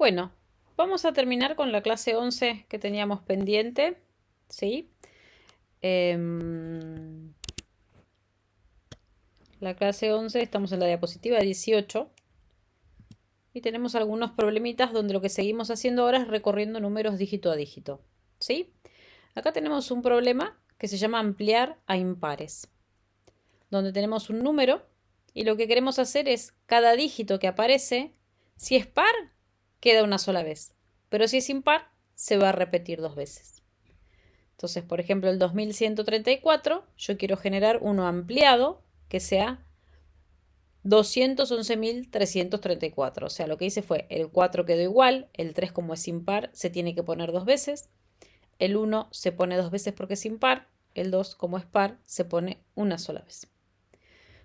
Bueno, vamos a terminar con la clase 11 que teníamos pendiente, ¿sí? La clase 11, estamos en la diapositiva 18 y tenemos algunos problemitas donde lo que seguimos haciendo ahora es recorriendo números dígito a dígito, ¿sí? Acá tenemos un problema que se llama ampliar a impares, donde tenemos un número y lo que queremos hacer es cada dígito que aparece, si es par, queda una sola vez, pero si es impar, se va a repetir dos veces. Entonces, por ejemplo, el 2134, yo quiero generar uno ampliado que sea 211.334. O sea, lo que hice fue, el 4 quedó igual, el 3 como es impar se tiene que poner dos veces, el 1 se pone dos veces porque es impar, el 2 como es par se pone una sola vez.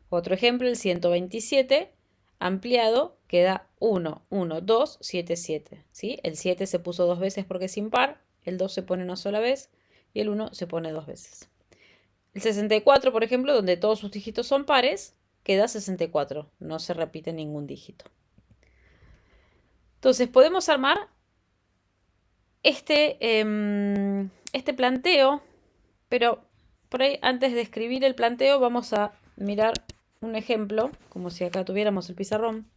Otro ejemplo, el 127 ampliado queda 1, 1, 2, 7, 7. ¿Sí? El 7 se puso dos veces porque es impar, el 2 se pone una sola vez y el 1 se pone dos veces. El 64, por ejemplo, donde todos sus dígitos son pares, queda 64. No se repite ningún dígito. Entonces podemos armar este planteo, pero por ahí antes de escribir el planteo vamos a mirar un ejemplo, como si acá tuviéramos el pizarrón.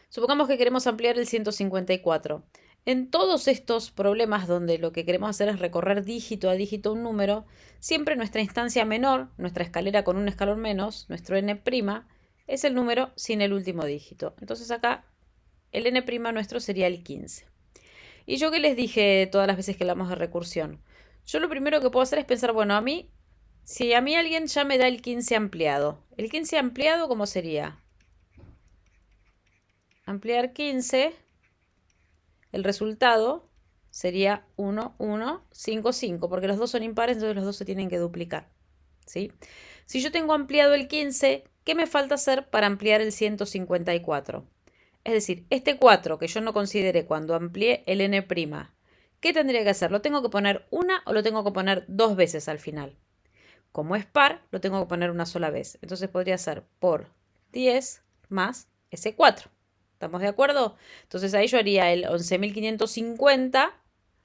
Supongamos que queremos ampliar el 154. En todos estos problemas donde lo que queremos hacer es recorrer dígito a dígito un número, siempre nuestra instancia menor, nuestra escalera con un escalón menos, nuestro n', es el número sin el último dígito. Entonces acá el n' nuestro sería el 15. Y yo que les dije todas las veces que hablamos de recursión, yo lo primero que puedo hacer es pensar, bueno, si a mí alguien ya me da el 15 ampliado, ¿el 15 ampliado cómo sería? Ampliar 15, el resultado sería 1, 1, 5, 5, porque los dos son impares, entonces los dos se tienen que duplicar, ¿sí? Si yo tengo ampliado el 15, ¿qué me falta hacer para ampliar el 154? Es decir, este 4 que yo no consideré cuando amplié el n', ¿qué tendría que hacer? ¿Lo tengo que poner una o lo tengo que poner dos veces al final? Como es par, lo tengo que poner una sola vez. Entonces podría ser por 10 más ese 4. ¿Estamos de acuerdo? Entonces ahí yo haría el 11.550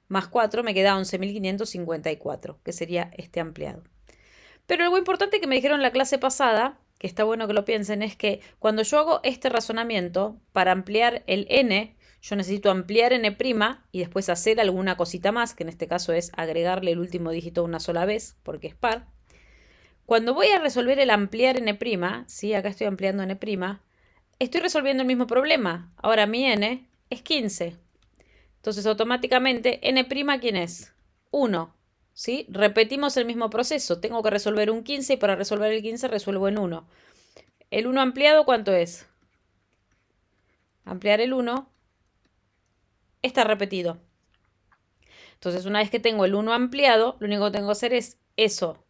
más 4, me queda 11.554, que sería este ampliado. Pero algo importante que me dijeron en la clase pasada, que está bueno que lo piensen, es que cuando yo hago este razonamiento, para ampliar el n, yo necesito ampliar n' y después hacer alguna cosita más, que en este caso es agregarle el último dígito una sola vez, porque es par. Cuando voy a resolver el ampliar n', ¿sí? Acá estoy ampliando n', estoy resolviendo el mismo problema. Ahora mi n es 15. Entonces automáticamente n', ¿quién es? 1. ¿Sí? Repetimos el mismo proceso. Tengo que resolver un 15 y para resolver el 15 resuelvo en 1. ¿El 1 ampliado cuánto es? Ampliar el 1 está repetido. Entonces una vez que tengo el 1 ampliado, lo único que tengo que hacer es eso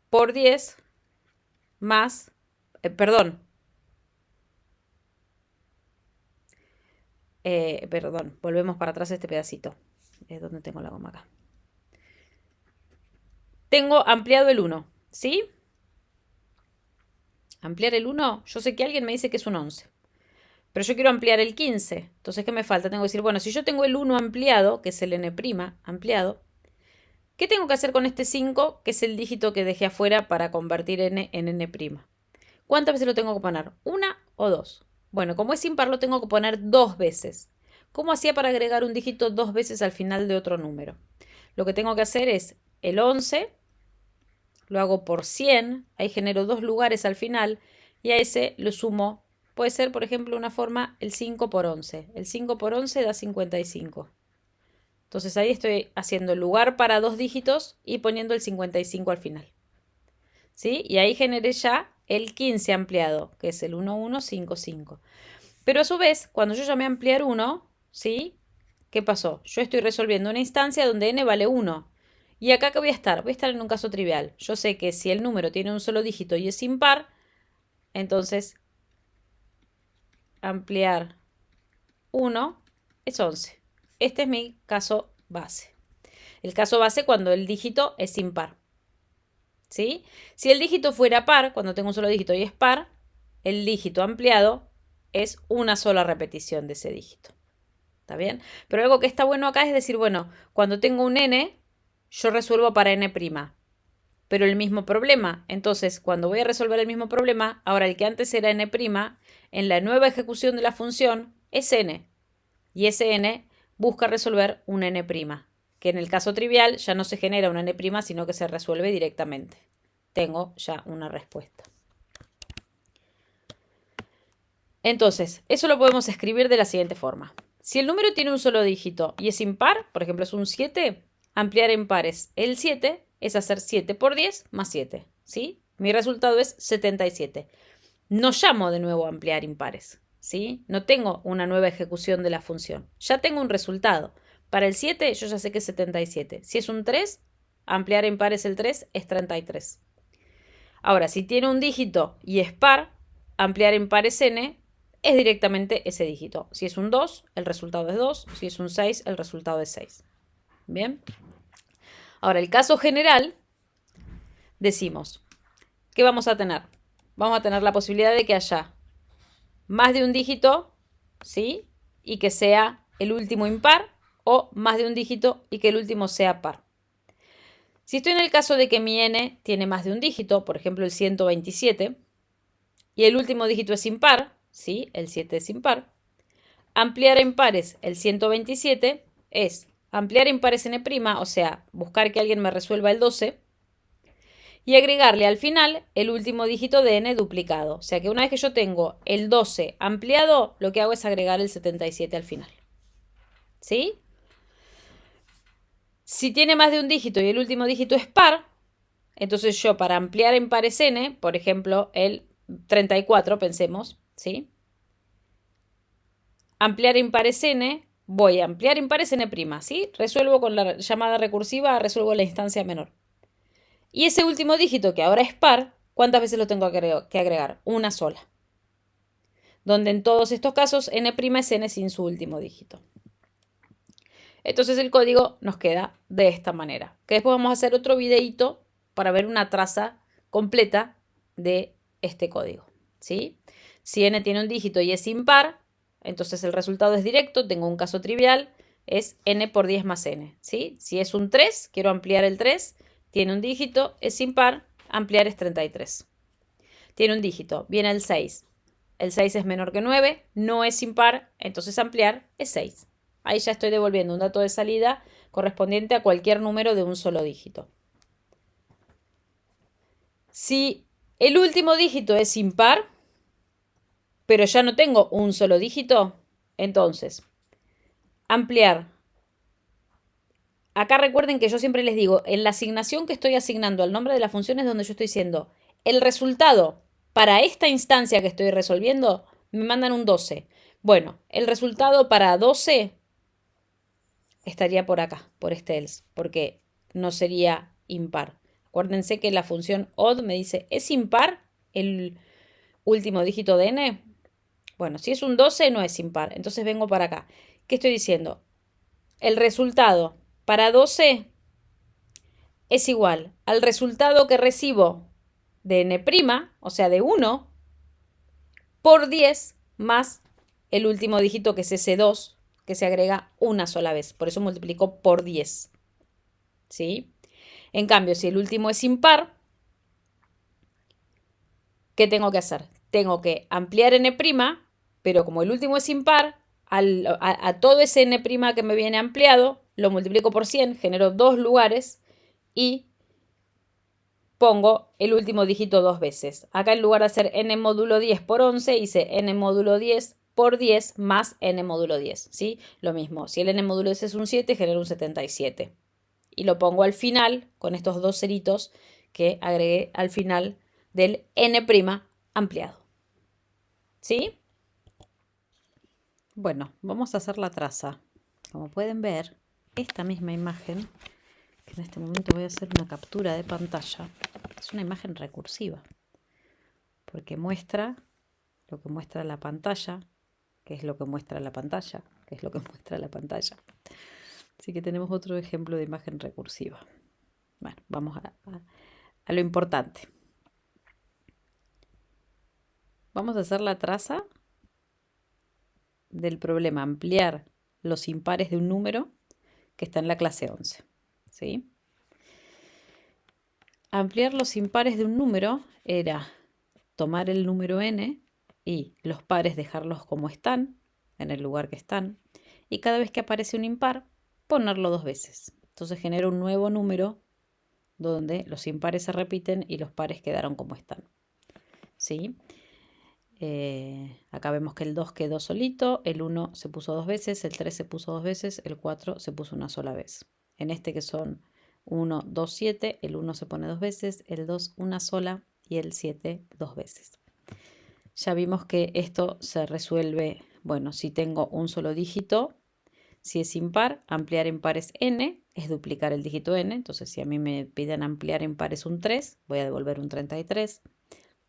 por 10 más, perdón, volvemos para atrás este pedacito. ¿Dónde tengo la goma acá? Tengo ampliado el 1, ¿sí? Ampliar el 1, yo sé que alguien me dice que es un 11. Pero yo quiero ampliar el 15. Entonces, ¿qué me falta? Tengo que decir, bueno, si yo tengo el 1 ampliado, que es el n' ampliado, ¿qué tengo que hacer con este 5, que es el dígito que dejé afuera para convertir n en n'? ¿Cuántas veces lo tengo que poner? ¿Una o dos? Bueno, como es impar, lo tengo que poner dos veces. ¿Cómo hacía para agregar un dígito dos veces al final de otro número? Lo que tengo que hacer es el 11, lo hago por 100, ahí genero dos lugares al final, y a ese lo sumo. Puede ser, por ejemplo, una forma el 5 por 11. El 5 por 11 da 55. Entonces ahí estoy haciendo el lugar para dos dígitos y poniendo el 55 al final. ¿Sí? Y ahí generé ya el 15 ampliado, que es el 1155. Pero a su vez, cuando yo llamé a ampliar 1, ¿sí? ¿Qué pasó? Yo estoy resolviendo una instancia donde n vale 1. ¿Y acá qué voy a estar? Voy a estar en un caso trivial. Yo sé que si el número tiene un solo dígito y es impar, entonces ampliar 1 es 11. Este es mi caso base. El caso base cuando el dígito es impar. ¿Sí? Si el dígito fuera par, cuando tengo un solo dígito y es par, el dígito ampliado es una sola repetición de ese dígito. ¿Está bien? Pero algo que está bueno acá es decir, bueno, cuando tengo un n, yo resuelvo para n', pero el mismo problema. Entonces, cuando voy a resolver el mismo problema, ahora el que antes era n', en la nueva ejecución de la función es n. Y ese n busca resolver un n', que en el caso trivial ya no se genera un n', sino que se resuelve directamente. Tengo ya una respuesta. Entonces, eso lo podemos escribir de la siguiente forma. Si el número tiene un solo dígito y es impar, por ejemplo es un 7, ampliar en pares el 7 es hacer 7 por 10 más 7, ¿sí? Mi resultado es 77. No llamo de nuevo a ampliar impares, ¿sí? No tengo una nueva ejecución de la función. Ya tengo un resultado. Para el 7 yo ya sé que es 77. Si es un 3, ampliar en pares el 3 es 33. Ahora, si tiene un dígito y es par, ampliar en pares n es directamente ese dígito. Si es un 2, el resultado es 2. Si es un 6, el resultado es 6. ¿Bien? Ahora, el caso general, decimos, ¿qué vamos a tener? Vamos a tener la posibilidad de que haya más de un dígito, ¿sí? Y que sea el último impar, o más de un dígito y que el último sea par. Si estoy en el caso de que mi n tiene más de un dígito, por ejemplo el 127, y el último dígito es impar, ¿sí? El 7 es impar, ampliar en pares el 127 es ampliar en pares n', o sea, buscar que alguien me resuelva el 12, y agregarle al final el último dígito de n duplicado. O sea que una vez que yo tengo el 12 ampliado, lo que hago es agregar el 77 al final. ¿Sí? Si tiene más de un dígito y el último dígito es par, entonces yo para ampliar en pares n, por ejemplo, el 34, pensemos, ¿sí? Ampliar impares n, voy a ampliar impares n', ¿sí? Resuelvo con la llamada recursiva, resuelvo la instancia menor. Y ese último dígito, que ahora es par, ¿cuántas veces lo tengo que agregar? Una sola. Donde en todos estos casos n' es n sin su último dígito. Entonces el código nos queda de esta manera. Que después vamos a hacer otro videito para ver una traza completa de este código, ¿sí? Si n tiene un dígito y es impar, entonces el resultado es directo. Tengo un caso trivial, es n por 10 más n, ¿sí? Si es un 3, quiero ampliar el 3, tiene un dígito, es impar, ampliar es 33. Tiene un dígito, viene el 6. El 6 es menor que 9, no es impar, entonces ampliar es 6. Ahí ya estoy devolviendo un dato de salida correspondiente a cualquier número de un solo dígito. Si el último dígito es impar, pero ya no tengo un solo dígito, entonces ampliar. Acá recuerden que yo siempre les digo, en la asignación que estoy asignando al nombre de la función es donde yo estoy diciendo, el resultado para esta instancia que estoy resolviendo me mandan un 12. Bueno, el resultado para 12 estaría por acá, por este else, porque no sería impar. Acuérdense que la función odd me dice, ¿es impar el último dígito de n? Bueno, si es un 12 no es impar, entonces vengo para acá. ¿Qué estoy diciendo? El resultado para 12 es igual al resultado que recibo de n', o sea, de 1, por 10 más el último dígito que es ese 2, que se agrega una sola vez. Por eso multiplico por 10. ¿Sí? En cambio, si el último es impar, ¿qué tengo que hacer? Tengo que ampliar n', pero como el último es impar, a todo ese n' que me viene ampliado, lo multiplico por 100, genero 2 lugares y pongo el último dígito 2 veces. Acá en lugar de hacer n módulo 10 por 11, hice n módulo 10 por 10 más n módulo 10, ¿sí? Lo mismo, si el n módulo 10 es un 7, genero un 77. Y lo pongo al final con estos dos ceritos que agregué al final del n' ampliado. ¿Sí? Bueno, vamos a hacer la traza. Como pueden ver, esta misma imagen, que en este momento voy a hacer una captura de pantalla, es una imagen recursiva, porque muestra lo que muestra la pantalla, que es lo que muestra la pantalla, que es lo que muestra la pantalla. Así que tenemos otro ejemplo de imagen recursiva. Bueno, vamos a lo importante. Vamos a hacer la traza del problema ampliar los impares de un número que está en la clase 11. ¿Sí? Ampliar los impares de un número era tomar el número n y los pares dejarlos como están, en el lugar que están, y cada vez que aparece un impar, ponerlo 2 veces. Entonces genera un nuevo número donde los impares se repiten y los pares quedaron como están. ¿Sí? Acá vemos que el 2 quedó solito, el 1 se puso 2 veces, el 3 se puso 2 veces, el 4 se puso una sola vez. En este que son 1, 2, 7, el 1 se pone 2 veces, el 2 una sola y el 7 2 veces. Ya vimos que esto se resuelve, bueno, si tengo un solo dígito, si es impar, ampliar en pares n es duplicar el dígito n. Entonces, si a mí me piden ampliar en pares un 3, voy a devolver un 33.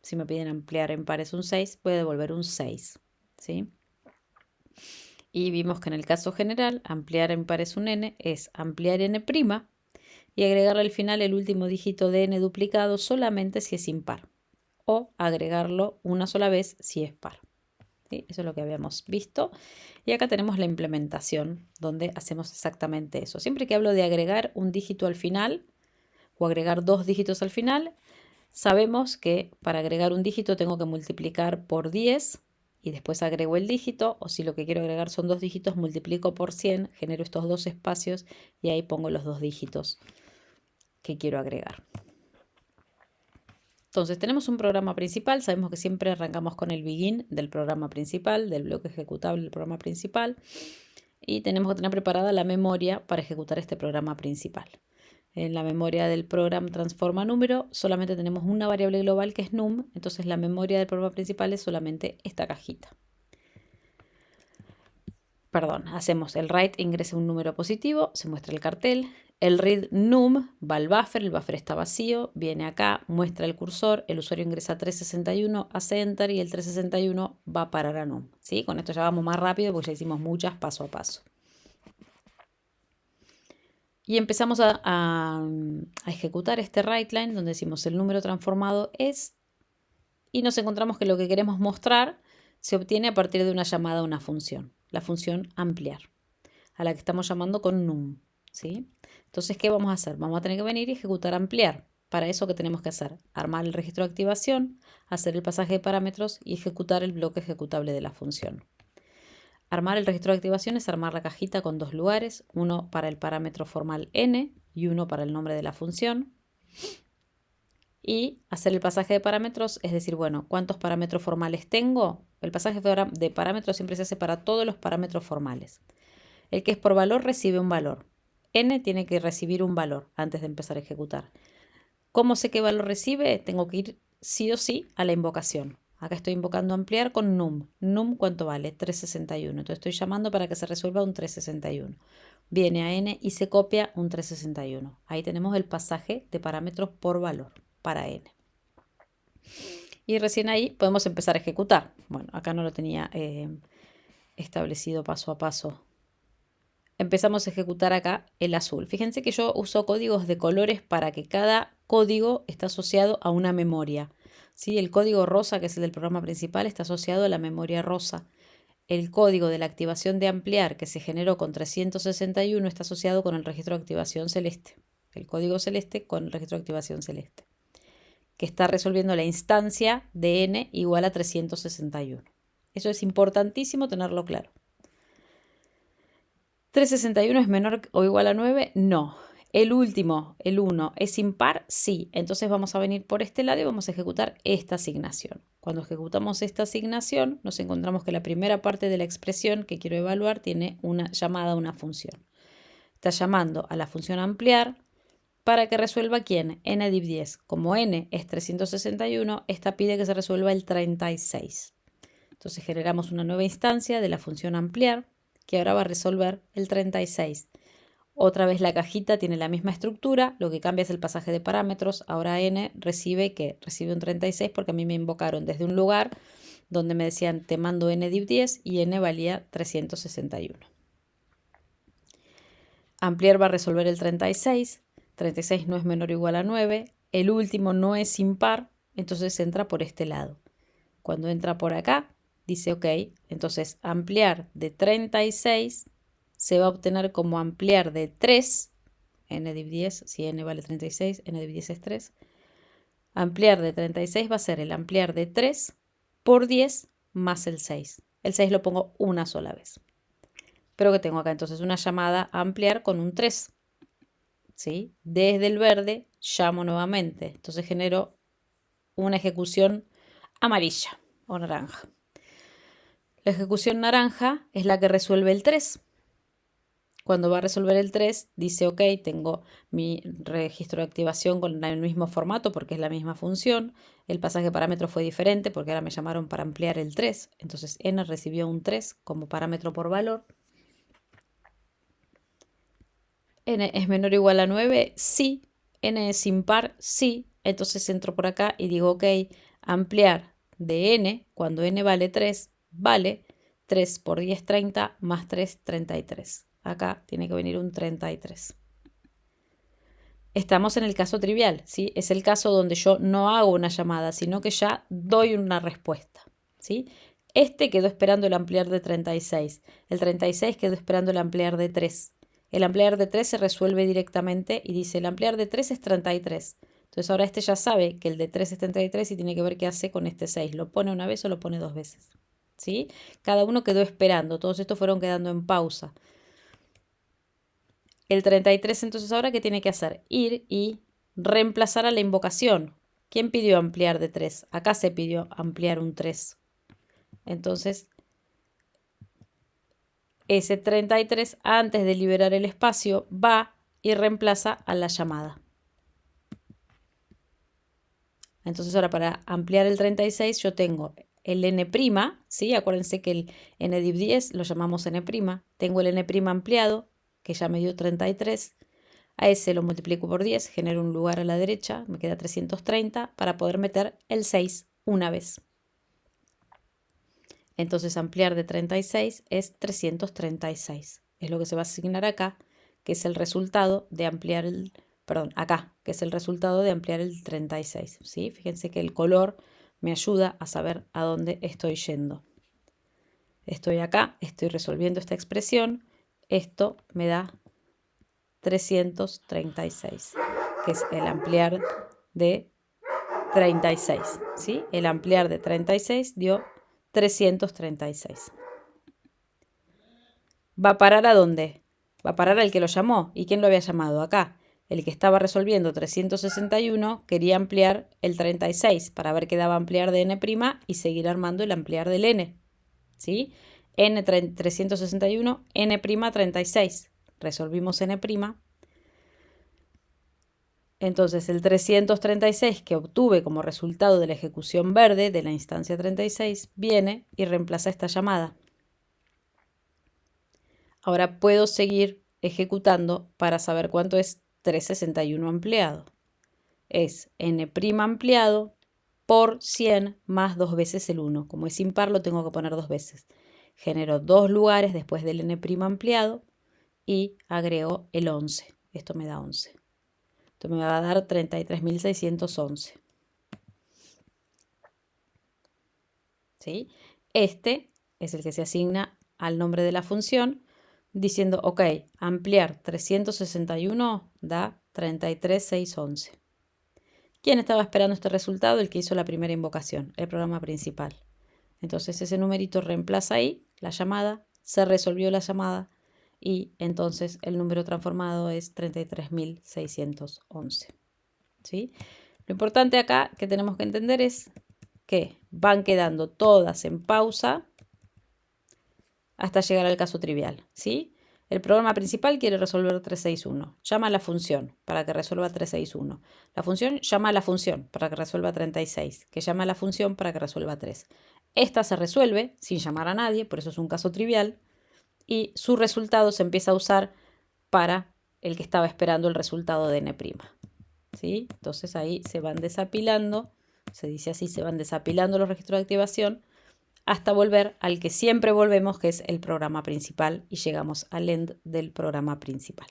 Si me piden ampliar en pares un 6, voy a devolver un 6. ¿Sí? Y vimos que en el caso general, ampliar en pares un n es ampliar n' y agregarle al final el último dígito de n duplicado solamente si es impar. O agregarlo una sola vez si es par. ¿Sí? Eso es lo que habíamos visto. Y acá tenemos la implementación, donde hacemos exactamente eso. Siempre que hablo de agregar un dígito al final o agregar 2 dígitos al final, sabemos que para agregar un dígito tengo que multiplicar por 10 y después agrego el dígito, o si lo que quiero agregar son 2 dígitos, multiplico por 100, genero estos 2 espacios y ahí pongo los 2 dígitos que quiero agregar. Entonces tenemos un programa principal, sabemos que siempre arrancamos con el begin del programa principal, del bloque ejecutable del programa principal, y tenemos que tener preparada la memoria para ejecutar este programa principal. En la memoria del programa transforma número solamente tenemos una variable global que es num, entonces la memoria del programa principal es solamente esta cajita. Perdón, hacemos el write, ingresa un número positivo, se muestra el cartel. El read num va al buffer, el buffer está vacío, viene acá, muestra el cursor, el usuario ingresa 361, hace enter y el 361 va a parar a num. ¿Sí? Con esto ya vamos más rápido porque ya hicimos muchas paso a paso. Y empezamos a ejecutar este writeline donde decimos el número transformado es, y nos encontramos que lo que queremos mostrar se obtiene a partir de una llamada a una función, la función ampliar, a la que estamos llamando con num. ¿Sí? Entonces, ¿qué vamos a hacer? Vamos a tener que venir y ejecutar ampliar. Para eso, ¿qué tenemos que hacer? Armar el registro de activación, hacer el pasaje de parámetros y ejecutar el bloque ejecutable de la función. Armar el registro de activación es armar la cajita con 2 lugares, uno para el parámetro formal n y uno para el nombre de la función. Y hacer el pasaje de parámetros, es decir, bueno, ¿cuántos parámetros formales tengo? El pasaje de parámetros siempre se hace para todos los parámetros formales. El que es por valor recibe un valor. N tiene que recibir un valor antes de empezar a ejecutar. ¿Cómo sé qué valor recibe? Tengo que ir sí o sí a la invocación. Acá estoy invocando ampliar con num. Num, ¿cuánto vale? 361. Entonces estoy llamando para que se resuelva un 361. Viene a n y se copia un 361. Ahí tenemos el pasaje de parámetros por valor para n. Y recién ahí podemos empezar a ejecutar. Bueno, acá no lo tenía establecido paso a paso. Empezamos a ejecutar acá el azul. Fíjense que yo uso códigos de colores para que cada código esté asociado a una memoria. ¿Sí? El código rosa, que es el del programa principal, está asociado a la memoria rosa. El código de la activación de ampliar, que se generó con 361, está asociado con el registro de activación celeste. El código celeste con el registro de activación celeste, que está resolviendo la instancia de n igual a 361. Eso es importantísimo tenerlo claro. ¿361 es menor o igual a 9? No. El último, el 1, ¿es impar? Sí. Entonces vamos a venir por este lado y vamos a ejecutar esta asignación. Cuando ejecutamos esta asignación, nos encontramos que la primera parte de la expresión que quiero evaluar tiene una llamada a una función. Está llamando a la función ampliar para que resuelva ¿quién? N div 10. Como n es 361, esta pide que se resuelva el 36. Entonces generamos una nueva instancia de la función ampliar, que ahora va a resolver el 36. Otra vez la cajita tiene la misma estructura, lo que cambia es el pasaje de parámetros. Ahora n recibe un 36 porque a mí me invocaron desde un lugar donde me decían te mando n div 10 y n valía 361. Ampliar va a resolver el 36. 36 no es menor o igual a 9. El último no es impar, entonces entra por este lado. Cuando entra por acá, dice ok, entonces ampliar de 36 se va a obtener como ampliar de 3, n div 10, si n vale 36, n div 10 es 3. Ampliar de 36 va a ser el ampliar de 3 por 10 más el 6. El 6 lo pongo una sola vez. Pero que tengo acá entonces una llamada a ampliar con un 3. ¿Sí? Desde el verde llamo nuevamente. Entonces genero una ejecución amarilla o naranja. La ejecución naranja es la que resuelve el 3. Cuando va a resolver el 3, dice, ok, tengo mi registro de activación con el mismo formato porque es la misma función. El pasaje de parámetro fue diferente porque ahora me llamaron para ampliar el 3. Entonces n recibió un 3 como parámetro por valor. ¿N es menor o igual a 9? Sí. ¿N es impar? Sí. Entonces entro por acá y digo, ok, ampliar de n, cuando n vale 3, vale 3 por 10, 30, más 3, 33. Acá tiene que venir un 33. Estamos en el caso trivial, ¿sí? Es el caso donde yo no hago una llamada, sino que ya doy una respuesta, ¿sí? Este quedó esperando el ampliar de 36. El 36 quedó esperando el ampliar de 3. El ampliar de 3 se resuelve directamente y dice el ampliar de 3 es 33. Entonces ahora este ya sabe que el de 3 es 33 y tiene que ver qué hace con este 6. ¿Lo pone una vez o lo pone dos veces? ¿Sí? Cada uno quedó esperando. Todos estos fueron quedando en pausa. El 33 entonces ahora, ¿qué tiene que hacer? Ir y reemplazar a la invocación. ¿Quién pidió ampliar de 3? Acá se pidió ampliar un 3. Entonces, ese 33, antes de liberar el espacio, va y reemplaza a la llamada. Entonces ahora para ampliar el 36 yo tengo el n', ¿sí? Acuérdense que el n div 10 lo llamamos n'. Tengo el n' ampliado, que ya me dio 33. A ese lo multiplico por 10, genero un lugar a la derecha, me queda 330 para poder meter el 6 una vez. Entonces ampliar de 36 es 336. Es lo que se va a asignar acá, que es el resultado de ampliar el, perdón, acá, que es el resultado de ampliar el 36. ¿Sí? Fíjense que el color me ayuda a saber a dónde estoy yendo. Estoy acá, estoy resolviendo esta expresión. Esto me da 336, que es el ampliar de 36. ¿Sí? El ampliar de 36 dio 336. ¿Va a parar a dónde? Va a parar al que lo llamó. ¿Y quién lo había llamado? Acá. El que estaba resolviendo 361 quería ampliar el 36 para ver qué daba ampliar de n' y seguir armando el ampliar del n. ¿Sí? N 361, n' 36. Resolvimos n'. Entonces el 336 que obtuve como resultado de la ejecución verde de la instancia 36 viene y reemplaza esta llamada. Ahora puedo seguir ejecutando para saber cuánto es 361 ampliado. Es n' ampliado por 100 más 2 veces el 1. Como es impar lo tengo que poner dos veces. Genero dos lugares después del n' ampliado y agrego el 11. Esto me da 11. Esto me va a dar 33.611. ¿Sí? Este es el que se asigna al nombre de la función diciendo, ok, ampliar 361 da 33.611. ¿Quién estaba esperando este resultado? El que hizo la primera invocación, el programa principal. Entonces ese numerito reemplaza ahí la llamada, se resolvió la llamada y entonces el número transformado es 33.611. ¿Sí? Lo importante acá que tenemos que entender es que van quedando todas en pausa hasta llegar al caso trivial, ¿sí? El programa principal quiere resolver 361. Llama a la función para que resuelva 361. La función llama a la función para que resuelva 36, que llama a la función para que resuelva 3. Esta se resuelve sin llamar a nadie, por eso es un caso trivial, y su resultado se empieza a usar para el que estaba esperando el resultado de n'. ¿Sí? Entonces ahí se van desapilando, se dice así, se van desapilando los registros de activación hasta volver al que siempre volvemos, que es el programa principal, y llegamos al end del programa principal.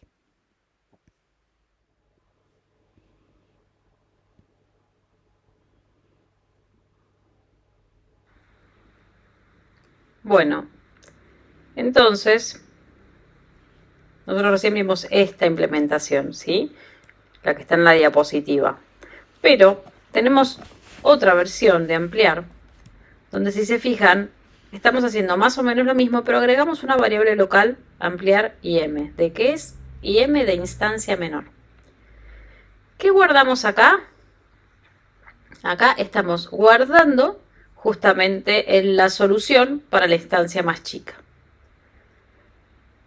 Bueno, entonces, nosotros recién vimos esta implementación, ¿sí? La que está en la diapositiva. Pero tenemos otra versión de ampliar, donde si se fijan, estamos haciendo más o menos lo mismo, pero agregamos una variable local, ampliar IM. ¿De qué es? IM de instancia menor. ¿Qué guardamos acá? Acá estamos guardando justamente en la solución para la instancia más chica.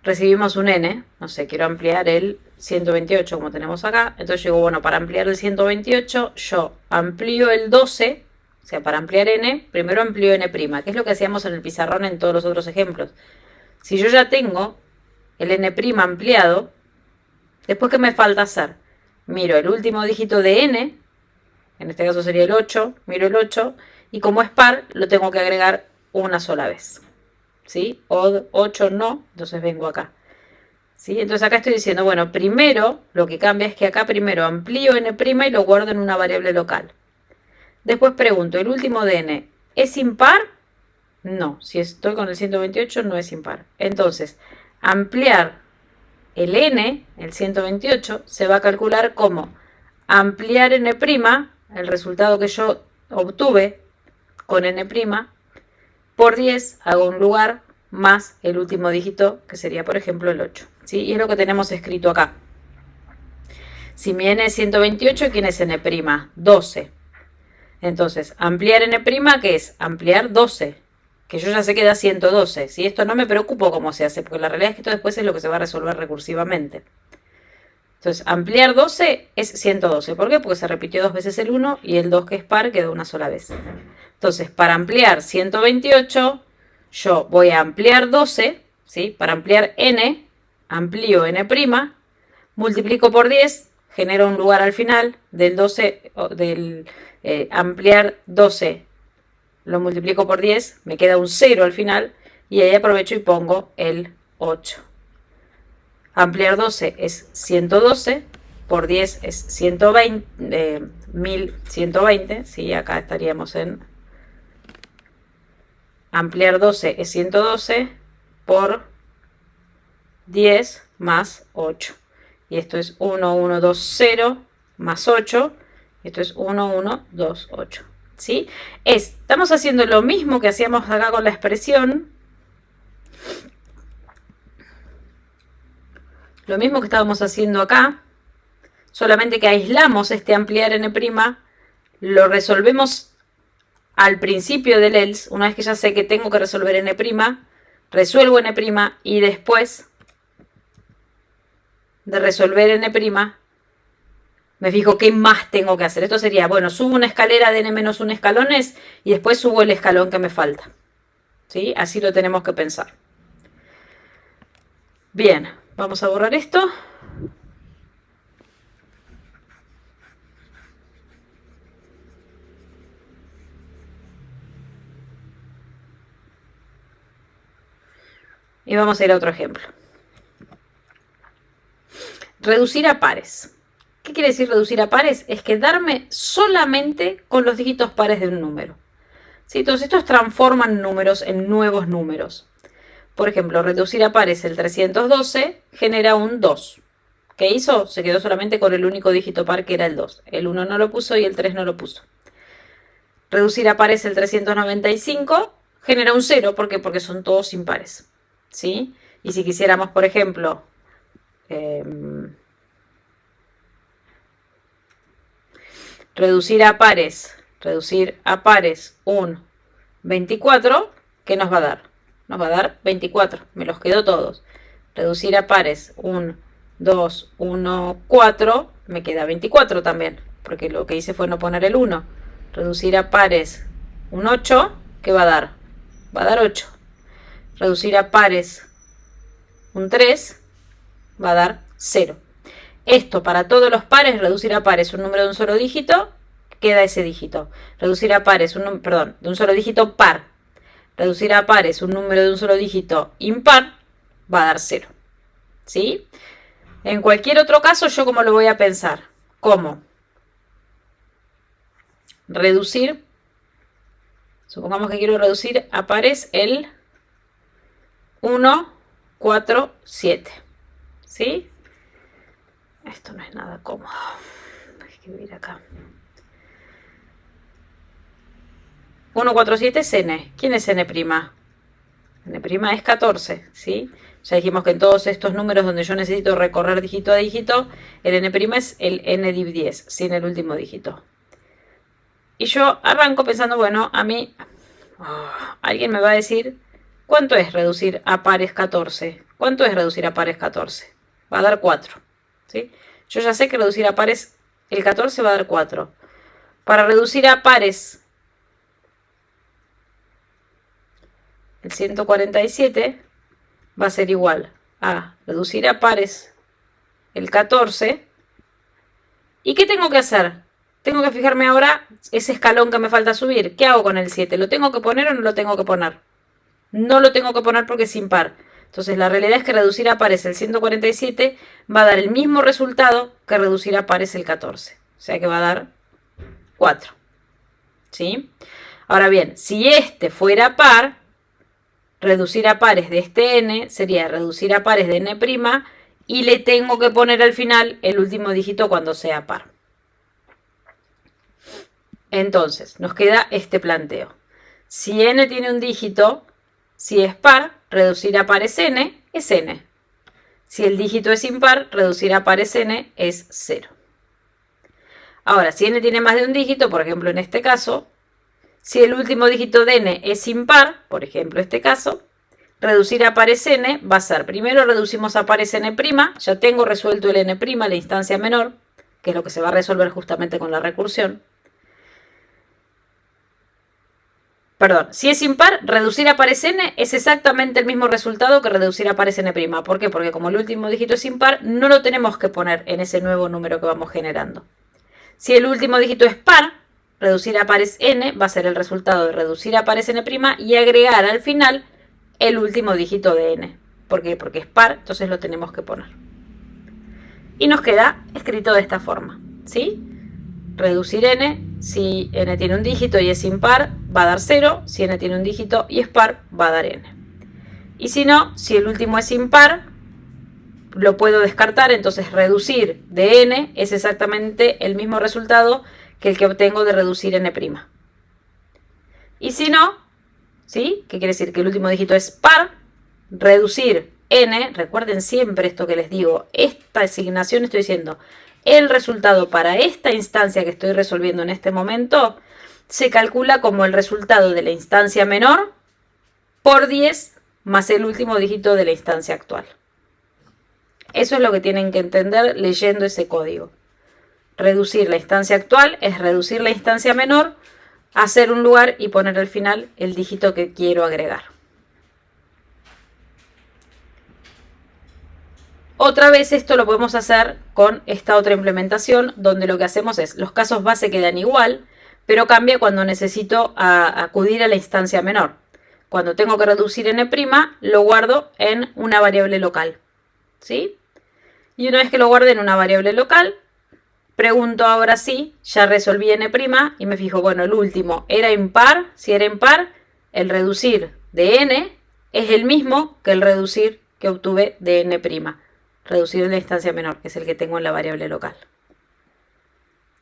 Recibimos un n, no sé, quiero ampliar el 128 como tenemos acá, entonces digo, bueno, para ampliar el 128 yo amplío el 12, o sea, para ampliar n, primero amplío n', que es lo que hacíamos en el pizarrón en todos los otros ejemplos. Si yo ya tengo el n' ampliado, después ¿qué me falta hacer? Miro el último dígito de n, en este caso sería el 8, miro el 8, y como es par, lo tengo que agregar una sola vez. ¿Sí? Odd 8 no, entonces vengo acá. ¿Sí? Entonces acá estoy diciendo, bueno, primero lo que cambia es que acá primero amplío n' y lo guardo en una variable local. Después pregunto, ¿el último de n es impar? No, si estoy con el 128 no es impar. Entonces, ampliar el n, el 128, se va a calcular como ampliar n', el resultado que yo obtuve con n', por 10 hago un lugar más el último dígito, que sería, por ejemplo, el 8. ¿Sí? Y es lo que tenemos escrito acá. Si mi n es 128, ¿quién es n'? 12. Entonces, ampliar n', ¿qué es? Ampliar 12, que yo ya sé que da 112. ¿Sí? Esto no me preocupo cómo se hace, porque la realidad es que esto después es lo que se va a resolver recursivamente. Entonces, ampliar 12 es 112. ¿Por qué? Porque se repitió dos veces el 1 y el 2, que es par, quedó una sola vez. Entonces, para ampliar 128, yo voy a ampliar 12, ¿sí? Para ampliar n, amplío n', multiplico por 10, genero un lugar al final del 12, ampliar 12, lo multiplico por 10, me queda un 0 al final, y ahí aprovecho y pongo el 8. Ampliar 12 es 112, por 10 es 120, 1120, ¿sí? Acá estaríamos en ampliar 12 es 112 por 10 más 8. Y esto es 1, 1, 2, 0 más 8. Y esto es 1, 1, 2, 8. ¿Sí? Estamos haciendo lo mismo que hacíamos acá con la expresión. Lo mismo que estábamos haciendo acá. Solamente que aislamos este ampliar n', lo resolvemos al principio del else. Una vez que ya sé que tengo que resolver n', resuelvo n', y después de resolver n', me fijo qué más tengo que hacer. Esto sería, bueno, subo una escalera de n-1 escalones y después subo el escalón que me falta. ¿Sí? Así lo tenemos que pensar. Bien, vamos a borrar esto. Y vamos a ir a otro ejemplo. Reducir a pares. ¿Qué quiere decir reducir a pares? Es quedarme solamente con los dígitos pares de un número. ¿Sí? Entonces estos transforman números en nuevos números. Por ejemplo, reducir a pares el 312 genera un 2. ¿Qué hizo? Se quedó solamente con el único dígito par que era el 2. El 1 no lo puso y el 3 no lo puso. Reducir a pares el 395 genera un 0. ¿Por qué? Porque son todos impares. ¿Sí? Y si quisiéramos, por ejemplo, reducir a pares un 24, ¿qué nos va a dar? Nos va a dar 24, me los quedo todos. Reducir a pares un 2, 1, 4, me queda 24 también, porque lo que hice fue no poner el 1. Reducir a pares un 8, ¿qué va a dar? Va a dar 8. Reducir a pares un 3, va a dar 0. Esto para todos los pares, reducir a pares un número de un solo dígito, queda ese dígito. Reducir a pares de un solo dígito par. Reducir a pares un número de un solo dígito impar, va a dar 0. ¿Sí? En cualquier otro caso, ¿yo cómo lo voy a pensar? ¿Cómo? Reducir, supongamos que quiero reducir a pares el 1, 4, 7. ¿Sí? Esto no es nada cómodo. Voy a escribir acá. 1, 4, 7 es n. ¿Quién es n'? N' es 14, ¿sí? Ya dijimos que en todos estos números donde yo necesito recorrer dígito a dígito, el n' es el n div 10, sin el último dígito. Y yo arranco pensando, bueno, a mí, alguien me va a decir, ¿cuánto es reducir a pares 14? ¿Cuánto es reducir a pares 14? Va a dar 4, ¿sí? Yo ya sé que reducir a pares, el 14 va a dar 4. Para reducir a pares el 147 va a ser igual a reducir a pares el 14. ¿Y qué tengo que hacer? Tengo que fijarme ahora ese escalón que me falta subir. ¿Qué hago con el 7? ¿Lo tengo que poner o no lo tengo que poner? No lo tengo que poner porque es impar. Entonces la realidad es que reducir a pares el 147 va a dar el mismo resultado que reducir a pares el 14. O sea que va a dar 4. ¿Sí? Ahora bien, si este fuera par, reducir a pares de este n sería reducir a pares de n' y le tengo que poner al final el último dígito cuando sea par. Entonces, nos queda este planteo. Si n tiene un dígito, si es par, reducir a pares n es n. Si el dígito es impar, reducir a pares n es 0. Ahora, si n tiene más de un dígito, por ejemplo en este caso, si el último dígito de n es impar, por ejemplo este caso, reducir a pares n va a ser, primero reducimos a pares n', ya tengo resuelto el n', la instancia menor, que es lo que se va a resolver justamente con la recursión. Perdón, si es impar, reducir a pares n es exactamente el mismo resultado que reducir a pares n'. ¿Por qué? Porque como el último dígito es impar, no lo tenemos que poner en ese nuevo número que vamos generando. Si el último dígito es par, reducir a pares n va a ser el resultado de reducir a pares n' y agregar al final el último dígito de n. ¿Por qué? Porque es par, entonces lo tenemos que poner. Y nos queda escrito de esta forma, ¿sí? Reducir n, si n tiene un dígito y es impar, va a dar 0. Si n tiene un dígito y es par, va a dar n. Y si no, si el último es impar, lo puedo descartar, entonces reducir de n es exactamente el mismo resultado que el que obtengo de reducir n'. Y si no, ¿sí? ¿Qué quiere decir? Que el último dígito es par, reducir n, recuerden siempre esto que les digo, esta asignación estoy diciendo, el resultado para esta instancia que estoy resolviendo en este momento se calcula como el resultado de la instancia menor por 10 más el último dígito de la instancia actual. Eso es lo que tienen que entender leyendo ese código. Reducir la instancia actual es reducir la instancia menor, hacer un lugar y poner al final el dígito que quiero agregar. Otra vez esto lo podemos hacer con esta otra implementación, donde lo que hacemos es, los casos base quedan igual, pero cambia cuando necesito acudir a la instancia menor. Cuando tengo que reducir n', lo guardo en una variable local, ¿sí? Y una vez que lo guarde en una variable local, pregunto ahora sí, ya resolví n' y me fijo, bueno, el último era impar. Si era impar, el reducir de n es el mismo que el reducir que obtuve de n'. Reducir en la instancia menor, que es el que tengo en la variable local.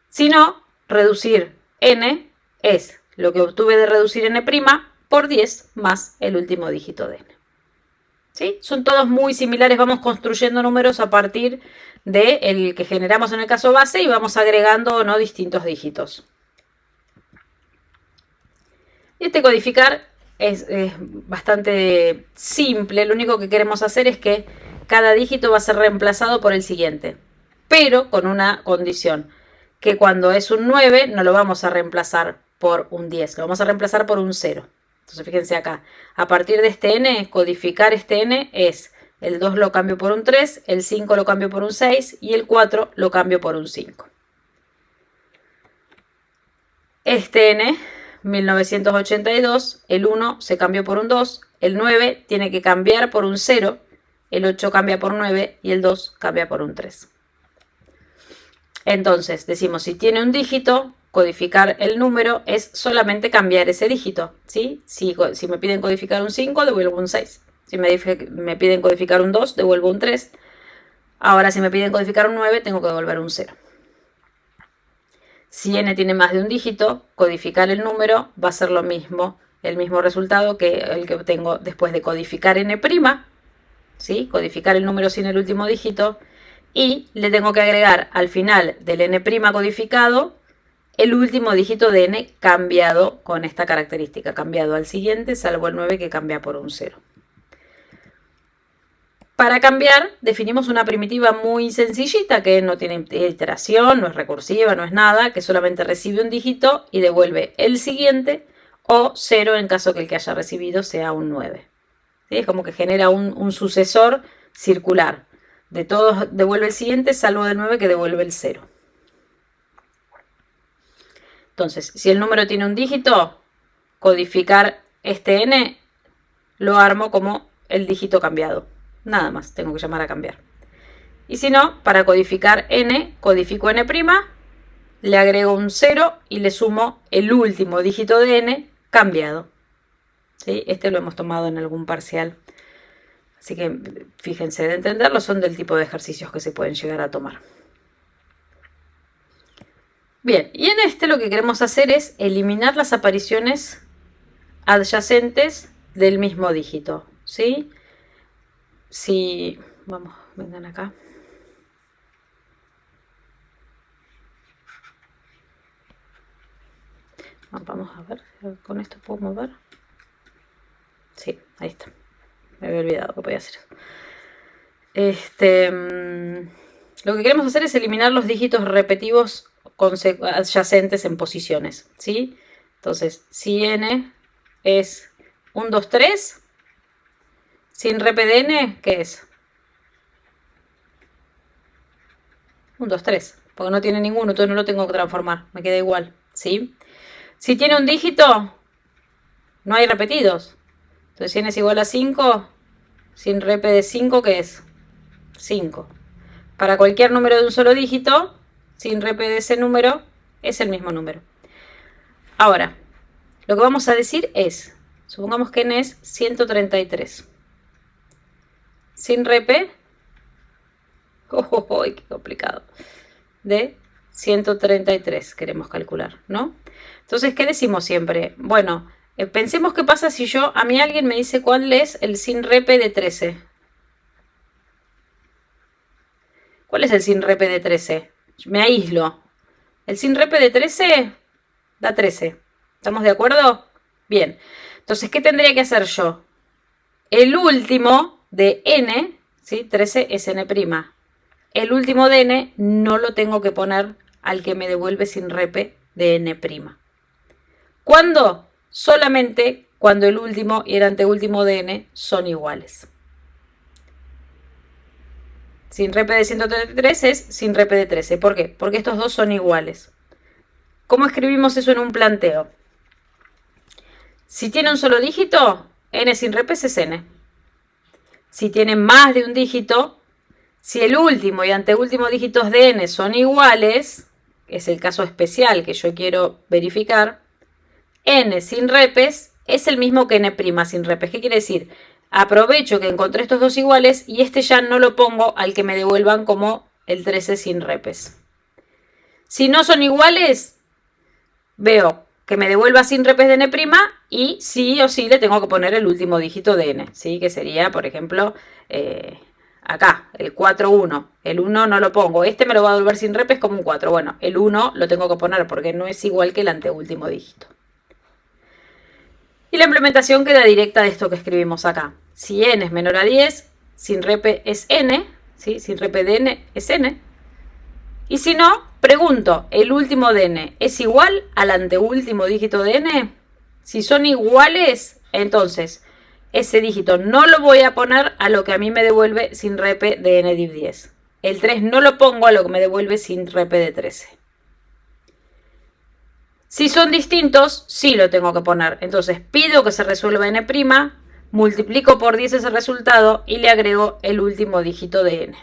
Si no, reducir n es lo que obtuve de reducir n' por 10 más el último dígito de n. ¿Sí? Son todos muy similares, vamos construyendo números a partir del que generamos en el caso base y vamos agregando no distintos dígitos. Este codificar es bastante simple, lo único que queremos hacer es que cada dígito va a ser reemplazado por el siguiente, pero con una condición, que cuando es un 9 no lo vamos a reemplazar por un 10, lo vamos a reemplazar por un 0. Entonces fíjense acá, a partir de este n, codificar este n es el 2 lo cambio por un 3, el 5 lo cambio por un 6 y el 4 lo cambio por un 5. Este n, 1982, el 1 se cambió por un 2, el 9 tiene que cambiar por un 0, el 8 cambia por 9 y el 2 cambia por un 3. Entonces, decimos, si tiene un dígito, codificar el número es solamente cambiar ese dígito, ¿sí? Si me piden codificar un 5, devuelvo un 6. Si me piden codificar un 2, devuelvo un 3. Ahora, si me piden codificar un 9, tengo que devolver un 0. Si n tiene más de un dígito, codificar el número va a ser lo mismo, el mismo resultado que el que obtengo después de codificar n', ¿sí? Codificar el número sin el último dígito, y le tengo que agregar al final del n' codificado el último dígito de n cambiado con esta característica, cambiado al siguiente, salvo el 9 que cambia por un 0. Para cambiar, definimos una primitiva muy sencillita que no tiene iteración, no es recursiva, no es nada, que solamente recibe un dígito y devuelve el siguiente o 0 en caso que el que haya recibido sea un 9. ¿Sí? Es como que genera un sucesor circular. De todos devuelve el siguiente, salvo del 9 que devuelve el 0. Entonces, si el número tiene un dígito, codificar este n lo armo como el dígito cambiado. Nada más, tengo que llamar a cambiar. Y si no, para codificar n, codifico n', le agrego un 0 y le sumo el último dígito de n cambiado. ¿Sí? Este lo hemos tomado en algún parcial. Así que fíjense, de entenderlo son del tipo de ejercicios que se pueden llegar a tomar. Bien, y en este lo que queremos hacer es eliminar las apariciones adyacentes del mismo dígito. ¿Sí? Si, vamos, vengan acá. Vamos a ver, con esto puedo mover. Sí, ahí está. Me había olvidado que podía hacer eso. Lo que queremos hacer es eliminar los dígitos repetitivos adyacentes en posiciones, ¿sí? Entonces, si n es 1, 2, 3, sin rep de n, ¿qué es? 1, 2, 3, porque no tiene ninguno, entonces no lo tengo que transformar, me queda igual, ¿sí? Si tiene un dígito, no hay repetidos. Entonces, si n es igual a 5, sin rep de 5, ¿qué es? 5. Para cualquier número de un solo dígito, sin rep de ese número, es el mismo número. Ahora, lo que vamos a decir es, supongamos que n es 133. Sin rep, qué complicado, de 133 queremos calcular, ¿no? Entonces, ¿qué decimos siempre? Bueno, pensemos qué pasa si a mí alguien me dice cuál es el sin rep de 13. ¿Cuál es el sin rep de 13? Me aíslo. El sin rep de 13 da 13. ¿Estamos de acuerdo? Bien. Entonces, ¿qué tendría que hacer yo? El último de n, ¿sí? 13 es n'. El último de n no lo tengo que poner al que me devuelve sin rep de n'. ¿Cuándo? Solamente cuando el último y el anteúltimo de n son iguales. Sin rep de 133 es sin rep de 13. ¿Por qué? Porque estos dos son iguales. ¿Cómo escribimos eso en un planteo? Si tiene un solo dígito, n sin rep es n. Si tiene más de un dígito, si el último y anteúltimo dígitos de n son iguales, es el caso especial que yo quiero verificar, n sin repes es el mismo que n' sin repes. ¿Qué quiere decir? Aprovecho que encontré estos dos iguales y este ya no lo pongo al que me devuelvan como el 13 sin repes. Si no son iguales, veo que me devuelva sin repes de n' y sí o sí le tengo que poner el último dígito de n, ¿sí? Que sería, por ejemplo, acá, el 4, 1. El 1 no lo pongo. Este me lo va a devolver sin repes como un 4. Bueno, el 1 lo tengo que poner porque no es igual que el anteúltimo dígito. Y la implementación queda directa de esto que escribimos acá. Si n es menor a 10, sin rep es n, ¿sí? Sin rep de n es n. Y si no, pregunto, ¿el último de n es igual al anteúltimo dígito de n? Si son iguales, entonces ese dígito no lo voy a poner a lo que a mí me devuelve sin rep de n div 10. El 3 no lo pongo a lo que me devuelve sin rep de 13. Si son distintos, sí lo tengo que poner. Entonces pido que se resuelva n', multiplico por 10 ese resultado y le agrego el último dígito de n.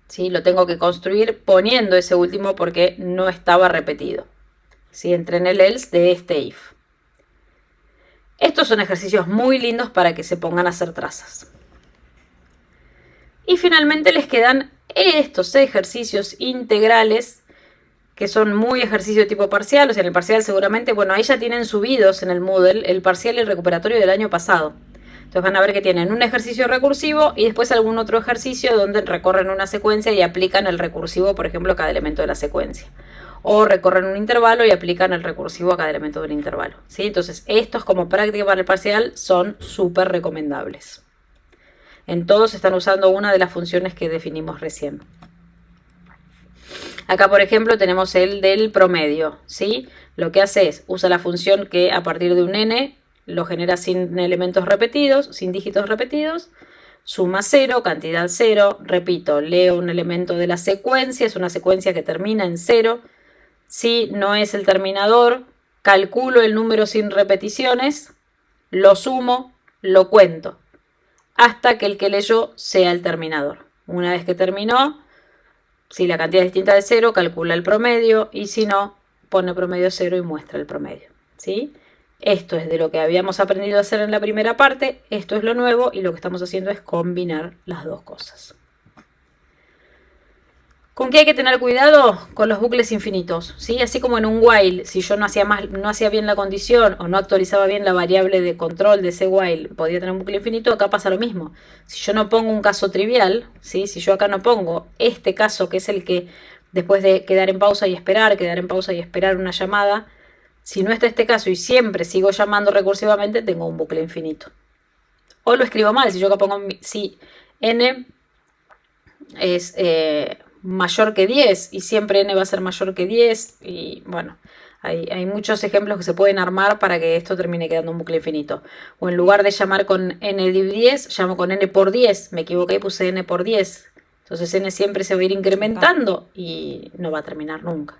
¿Sí? Lo tengo que construir poniendo ese último porque no estaba repetido. ¿Sí? Entré en el else de este if. Estos son ejercicios muy lindos para que se pongan a hacer trazas. Y finalmente les quedan estos ejercicios integrales, que son muy ejercicio tipo parcial. O sea, en el parcial seguramente, bueno, ahí ya tienen subidos en el Moodle el parcial y el recuperatorio del año pasado. Entonces van a ver que tienen un ejercicio recursivo y después algún otro ejercicio donde recorren una secuencia y aplican el recursivo, por ejemplo, a cada elemento de la secuencia. O recorren un intervalo y aplican el recursivo a cada elemento del intervalo, ¿sí? Entonces, estos como práctica para el parcial son súper recomendables. En todos están usando una de las funciones que definimos recién. Acá, por ejemplo, tenemos el del promedio, ¿sí? Lo que hace es, usa la función que a partir de un n lo genera sin elementos repetidos, sin dígitos repetidos, suma 0, cantidad 0, repito, leo un elemento de la secuencia, es una secuencia que termina en 0, si no es el terminador, calculo el número sin repeticiones, lo sumo, lo cuento, hasta que el que leyó sea el terminador. Una vez que terminó, si la cantidad es distinta de 0, calcula el promedio, y si no, pone promedio 0 y muestra el promedio, ¿sí? Esto es de lo que habíamos aprendido a hacer en la primera parte, esto es lo nuevo y lo que estamos haciendo es combinar las dos cosas. ¿Con qué hay que tener cuidado? Con los bucles infinitos, ¿sí? Así como en un while, si yo no hacía bien la condición o no actualizaba bien la variable de control de ese while, podía tener un bucle infinito, acá pasa lo mismo. Si yo no pongo un caso trivial, ¿sí? Si yo acá no pongo este caso, que es el que después de quedar en pausa y esperar una llamada, si no está este caso y siempre sigo llamando recursivamente, tengo un bucle infinito. O lo escribo mal, si yo acá pongo, si n es mayor que 10 y siempre n va a ser mayor que 10, y bueno, hay muchos ejemplos que se pueden armar para que esto termine quedando un bucle infinito. O en lugar de llamar con n div 10, llamo con n por 10, me equivoqué y puse n por 10. Entonces n siempre se va a ir incrementando y no va a terminar nunca,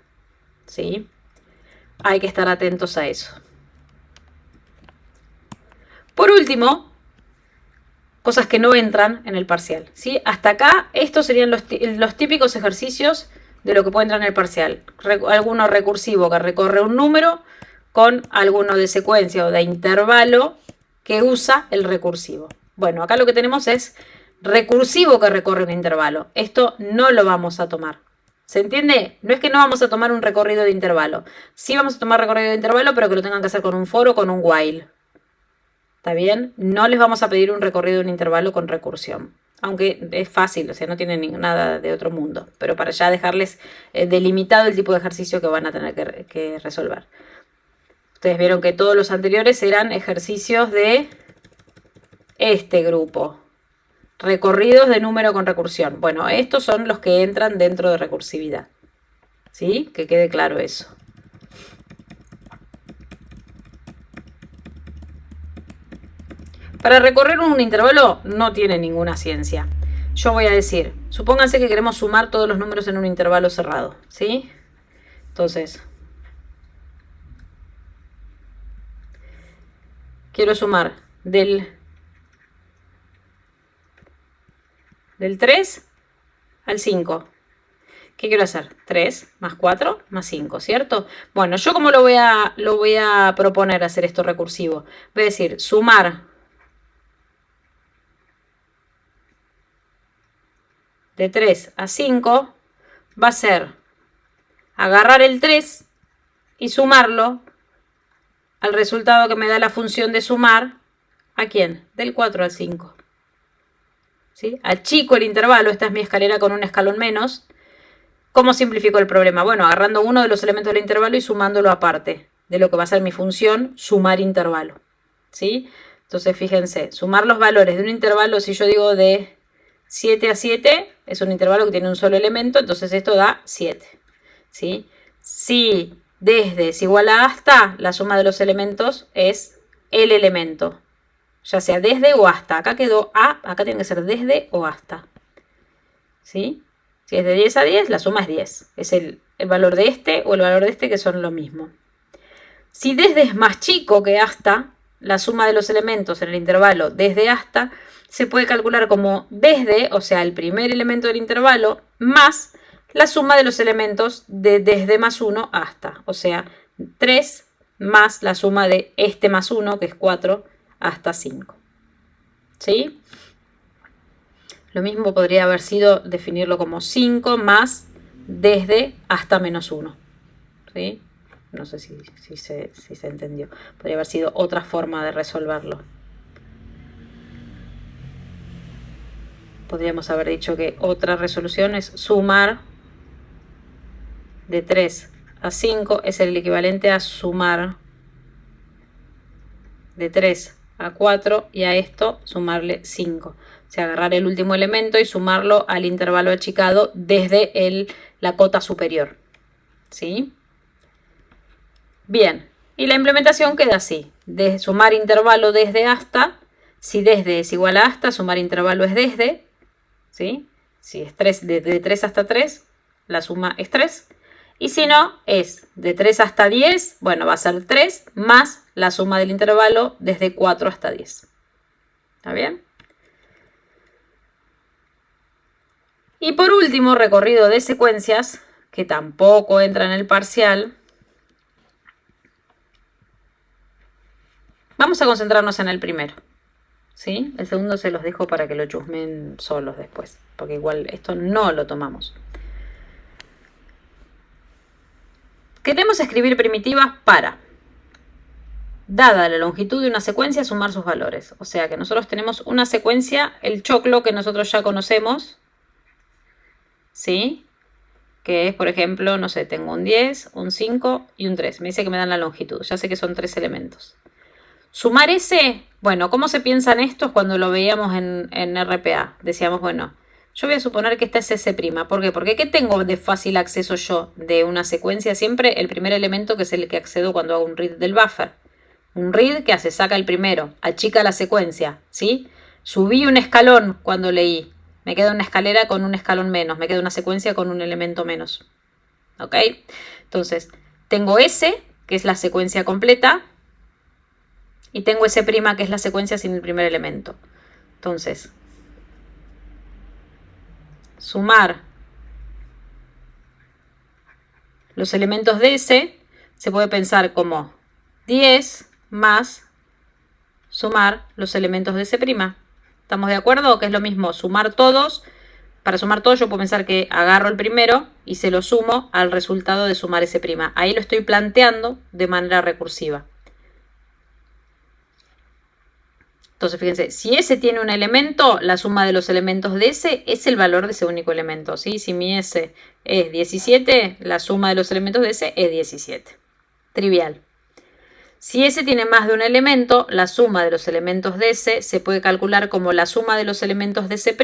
¿sí? Hay que estar atentos a eso. Por último, cosas que no entran en el parcial, ¿sí? Hasta acá, estos serían los típicos ejercicios de lo que puede entrar en el parcial. Alguno recursivo que recorre un número con alguno de secuencia o de intervalo que usa el recursivo. Bueno, acá lo que tenemos es recursivo que recorre un intervalo. Esto no lo vamos a tomar. ¿Se entiende? No es que no vamos a tomar un recorrido de intervalo. Sí vamos a tomar recorrido de intervalo, pero que lo tengan que hacer con un for o con un while. ¿Está bien? No les vamos a pedir un recorrido de un intervalo con recursión. Aunque es fácil, o sea, no tienen nada de otro mundo. Pero para ya dejarles delimitado el tipo de ejercicio que van a tener que resolver. Ustedes vieron que todos los anteriores eran ejercicios de este grupo. Recorridos de número con recursión. Bueno, estos son los que entran dentro de recursividad. ¿Sí? Que quede claro eso. Para recorrer un intervalo no tiene ninguna ciencia. Yo voy a decir, supónganse que queremos sumar todos los números en un intervalo cerrado, ¿sí? Entonces, quiero sumar del 3 al 5. ¿Qué quiero hacer? 3 más 4 más 5, ¿cierto? Bueno, yo como lo voy a proponer hacer esto recursivo. Voy a decir, sumar de 3 a 5 va a ser agarrar el 3 y sumarlo al resultado que me da la función de sumar. ¿A quién? Del 4 al 5. ¿Sí? Achico el intervalo, esta es mi escalera con un escalón menos. ¿Cómo simplifico el problema? Bueno, agarrando uno de los elementos del intervalo y sumándolo aparte de lo que va a ser mi función sumar intervalo, ¿sí? Entonces, fíjense, sumar los valores de un intervalo, si yo digo de 7 a 7, es un intervalo que tiene un solo elemento, entonces esto da 7, ¿sí? Si desde es igual a hasta, la suma de los elementos es el elemento, ya sea desde o hasta. Acá quedó a, acá tiene que ser desde o hasta, ¿sí? Si es de 10 a 10, la suma es 10. Es el valor de este o el valor de este, que son lo mismo. Si desde es más chico que hasta, la suma de los elementos en el intervalo desde hasta se puede calcular como desde, o sea, el primer elemento del intervalo, más la suma de los elementos de desde más 1 hasta. O sea, 3 más la suma de este más 1, que es 4, hasta 5. ¿Sí? Lo mismo podría haber sido definirlo como 5 más desde hasta menos 1. ¿Sí? No sé si se entendió. Podría haber sido otra forma de resolverlo. Podríamos haber dicho que otra resolución es sumar de 3 a 5 es el equivalente a sumar de 3 a 4 y a esto sumarle 5. O sea, agarrar el último elemento y sumarlo al intervalo achicado desde la cota superior. ¿Sí? Bien, y la implementación queda así. De sumar intervalo desde hasta, si desde es igual a hasta, sumar intervalo es desde. ¿Sí? Si es 3, de 3 hasta 3, la suma es 3. Y si no, es de 3 hasta 10, bueno, va a ser 3 más la suma del intervalo desde 4 hasta 10. ¿Está bien? Y por último, recorrido de secuencias, que tampoco entra en el parcial. Vamos a concentrarnos en el primero. ¿Sí? El segundo se los dejo para que lo chusmen solos después, porque igual esto no lo tomamos. Queremos escribir primitivas para, dada la longitud de una secuencia, sumar sus valores. O sea que nosotros tenemos una secuencia, el choclo que nosotros ya conocemos, ¿sí? Que es, por ejemplo, no sé, tengo un 10, un 5 y un 3. Me dice que me dan la longitud, ya sé que son 3 elementos. Sumar ese, bueno, ¿cómo se piensan estos cuando lo veíamos en RPA? Decíamos, bueno, yo voy a suponer que esta es S'. ¿Por qué? Porque ¿qué tengo de fácil acceso yo de una secuencia? Siempre el primer elemento, que es el que accedo cuando hago un read del buffer. Un read que hace, saca el primero, achica la secuencia, ¿sí? Subí un escalón cuando leí. Me queda una escalera con un escalón menos. Me queda una secuencia con un elemento menos. ¿Ok? Entonces, tengo S, que es la secuencia completa. Y tengo S', que es la secuencia sin el primer elemento. Entonces, sumar los elementos de S se puede pensar como 10 más sumar los elementos de S'. ¿Estamos de acuerdo? Que es lo mismo sumar todos. Para sumar todos yo puedo pensar que agarro el primero y se lo sumo al resultado de sumar S'. Ahí lo estoy planteando de manera recursiva. Entonces, fíjense, si S tiene un elemento, la suma de los elementos de S es el valor de ese único elemento, ¿sí? Si mi S es 17, la suma de los elementos de S es 17. Trivial. Si S tiene más de un elemento, la suma de los elementos de S se puede calcular como la suma de los elementos de S'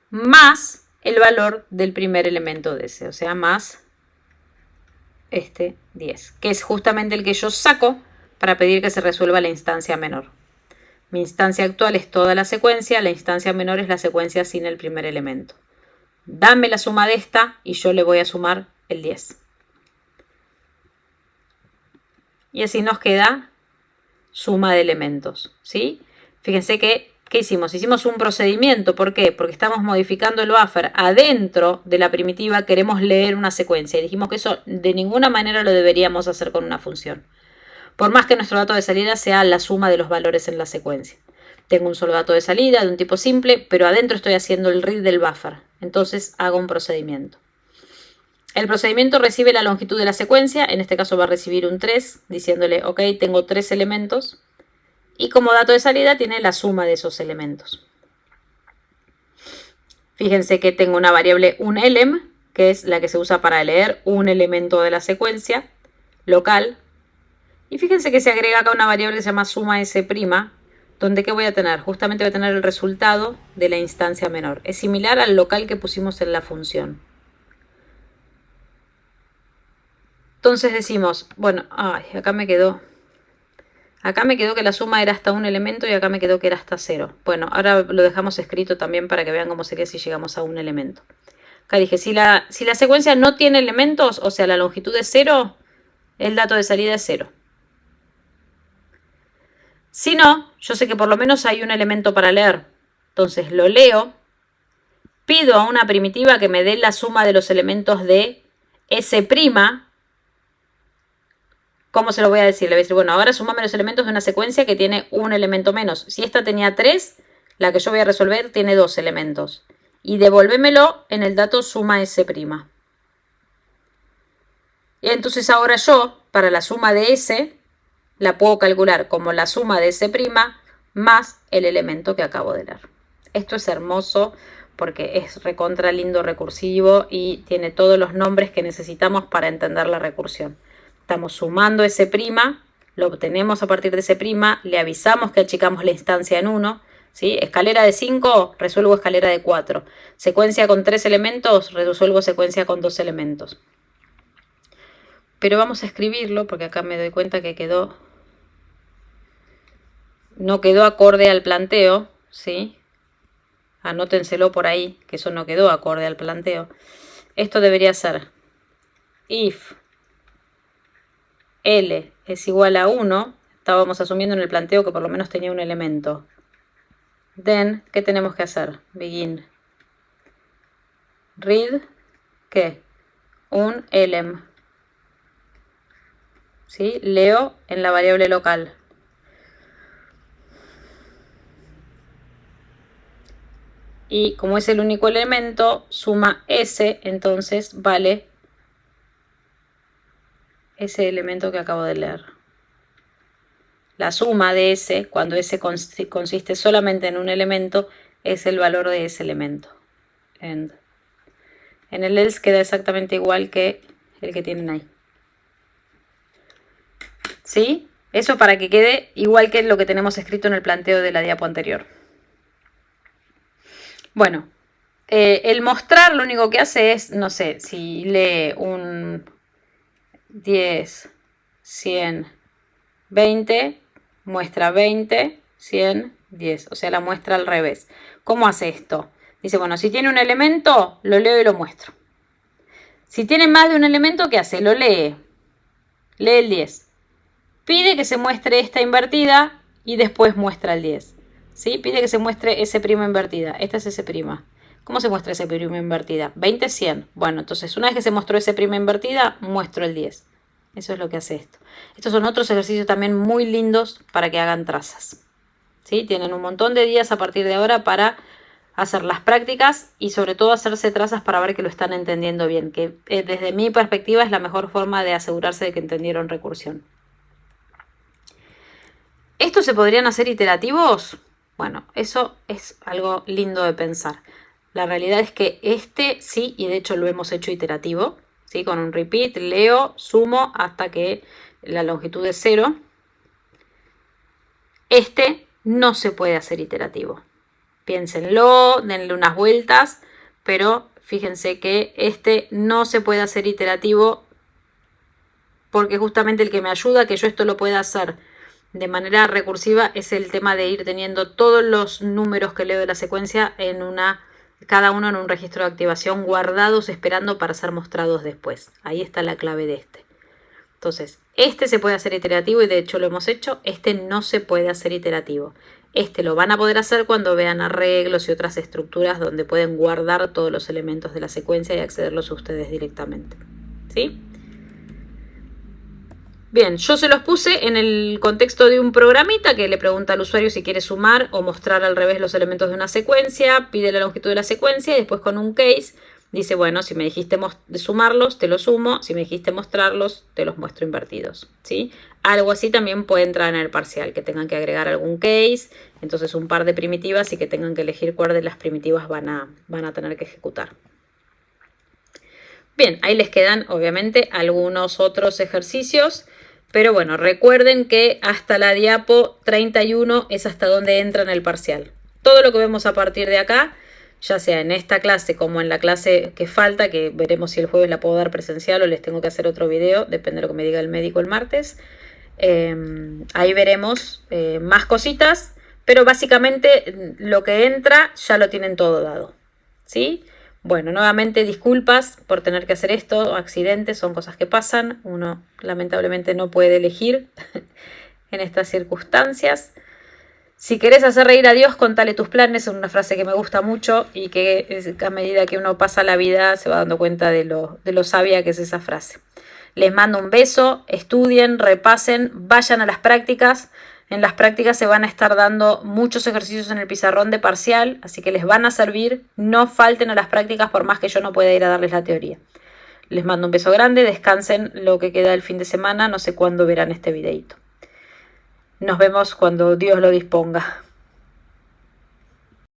más el valor del primer elemento de S, o sea, más este 10, que es justamente el que yo saco para pedir que se resuelva la instancia menor. Mi instancia actual es toda la secuencia, la instancia menor es la secuencia sin el primer elemento. Dame la suma de esta y yo le voy a sumar el 10. Y así nos queda suma de elementos, ¿sí? Fíjense que, ¿qué hicimos? Hicimos un procedimiento. ¿Por qué? Porque estamos modificando el buffer. Adentro de la primitiva queremos leer una secuencia. Y dijimos que eso de ninguna manera lo deberíamos hacer con una función. Por más que nuestro dato de salida sea la suma de los valores en la secuencia. Tengo un solo dato de salida de un tipo simple, pero adentro estoy haciendo el read del buffer. Entonces hago un procedimiento. El procedimiento recibe la longitud de la secuencia. En este caso va a recibir un 3, diciéndole, ok, tengo 3 elementos. Y como dato de salida tiene la suma de esos elementos. Fíjense que tengo una variable unElem, que es la que se usa para leer un elemento de la secuencia local. Y fíjense que se agrega acá una variable que se llama suma S', donde ¿qué voy a tener? Justamente voy a tener el resultado de la instancia menor. Es similar al local que pusimos en la función. Entonces decimos, bueno, acá me quedó que la suma era hasta un elemento y acá me quedó que era hasta 0. Bueno, ahora lo dejamos escrito también para que vean cómo sería si llegamos a un elemento. Acá dije, si la secuencia no tiene elementos, o sea, la longitud es 0, el dato de salida es 0. Si no, yo sé que por lo menos hay un elemento para leer. Entonces lo leo, pido a una primitiva que me dé la suma de los elementos de S', ¿Cómo se lo voy a decir? Le voy a decir, bueno, ahora sumame los elementos de una secuencia que tiene un elemento menos. Si esta tenía 3, la que yo voy a resolver tiene 2 elementos. Y devolvémelo en el dato suma S'. Y entonces ahora yo, para la suma de S, la puedo calcular como la suma de S' más el elemento que acabo de leer. Esto es hermoso porque es recontra lindo recursivo y tiene todos los nombres que necesitamos para entender la recursión. Estamos sumando S', lo obtenemos a partir de S', le avisamos que achicamos la instancia en 1, ¿sí? Escalera de 5, resuelvo escalera de 4. Secuencia con 3 elementos, resuelvo secuencia con 2 elementos. Pero vamos a escribirlo porque acá me doy cuenta que no quedó acorde al planteo, ¿sí? Anótenselo por ahí, que eso no quedó acorde al planteo. Esto debería ser if L es igual a 1, estábamos asumiendo en el planteo que por lo menos tenía un elemento. Then, ¿qué tenemos que hacer? Begin. Read, ¿qué? Un elem. ¿Sí? Leo en la variable local. Y como es el único elemento, suma S, entonces vale ese elemento que acabo de leer. La suma de S, cuando S consiste solamente en un elemento, es el valor de ese elemento. End. En el else queda exactamente igual que el que tienen ahí. ¿Sí? Eso para que quede igual que lo que tenemos escrito en el planteo de la diapo anterior. Bueno, el mostrar lo único que hace es, no sé, si lee un 10, 100, 20, muestra 20, 100, 10. O sea, la muestra al revés. ¿Cómo hace esto? Dice, bueno, si tiene un elemento, lo leo y lo muestro. Si tiene más de un elemento, ¿qué hace? Lo lee. Lee el 10. Pide que se muestre esta invertida y después muestra el 10. ¿Sí? Pide que se muestre S' invertida. Esta es S'. ¿Cómo se muestra S' invertida? 20, 100. Bueno, entonces una vez que se mostró S' invertida, muestro el 10. Eso es lo que hace esto. Estos son otros ejercicios también muy lindos para que hagan trazas. ¿Sí? Tienen un montón de días a partir de ahora para hacer las prácticas y sobre todo hacerse trazas para ver que lo están entendiendo bien, que desde mi perspectiva es la mejor forma de asegurarse de que entendieron recursión. ¿Estos se podrían hacer iterativos? Bueno, eso es algo lindo de pensar. La realidad es que este sí, y de hecho lo hemos hecho iterativo, ¿sí? Con un repeat, leo, sumo hasta que la longitud es 0. Este no se puede hacer iterativo. Piénsenlo, denle unas vueltas, pero fíjense que este no se puede hacer iterativo porque justamente el que me ayuda a que yo esto lo pueda hacer de manera recursiva es el tema de ir teniendo todos los números que leo de la secuencia en cada uno en un registro de activación guardados esperando para ser mostrados después. Ahí está la clave de este. Entonces, este se puede hacer iterativo y de hecho lo hemos hecho. Este no se puede hacer iterativo. Este lo van a poder hacer cuando vean arreglos y otras estructuras donde pueden guardar todos los elementos de la secuencia y accederlos ustedes directamente. ¿Sí? Bien, yo se los puse en el contexto de un programita que le pregunta al usuario si quiere sumar o mostrar al revés los elementos de una secuencia, pide la longitud de la secuencia y después con un case dice, bueno, si me dijiste sumarlos, te los sumo, si me dijiste mostrarlos, te los muestro invertidos, ¿sí? Algo así también puede entrar en el parcial, que tengan que agregar algún case, entonces un par de primitivas y que tengan que elegir cuál de las primitivas van a tener que ejecutar. Bien, ahí les quedan obviamente algunos otros ejercicios, pero bueno, recuerden que hasta la diapo 31 es hasta donde entra en el parcial. Todo lo que vemos a partir de acá, ya sea en esta clase como en la clase que falta, que veremos si el jueves la puedo dar presencial o les tengo que hacer otro video, depende de lo que me diga el médico el martes. Ahí veremos más cositas, pero básicamente lo que entra ya lo tienen todo dado, ¿sí? Bueno, nuevamente disculpas por tener que hacer esto, accidentes, son cosas que pasan, uno lamentablemente no puede elegir en estas circunstancias. Si querés hacer reír a Dios, contale tus planes, es una frase que me gusta mucho y que a medida que uno pasa la vida se va dando cuenta de lo sabia que es esa frase. Les mando un beso, estudien, repasen, vayan a las prácticas. En las prácticas se van a estar dando muchos ejercicios en el pizarrón de parcial, así que les van a servir. No falten a las prácticas por más que yo no pueda ir a darles la teoría. Les mando un beso grande, descansen lo que queda del fin de semana, no sé cuándo verán este videito. Nos vemos cuando Dios lo disponga.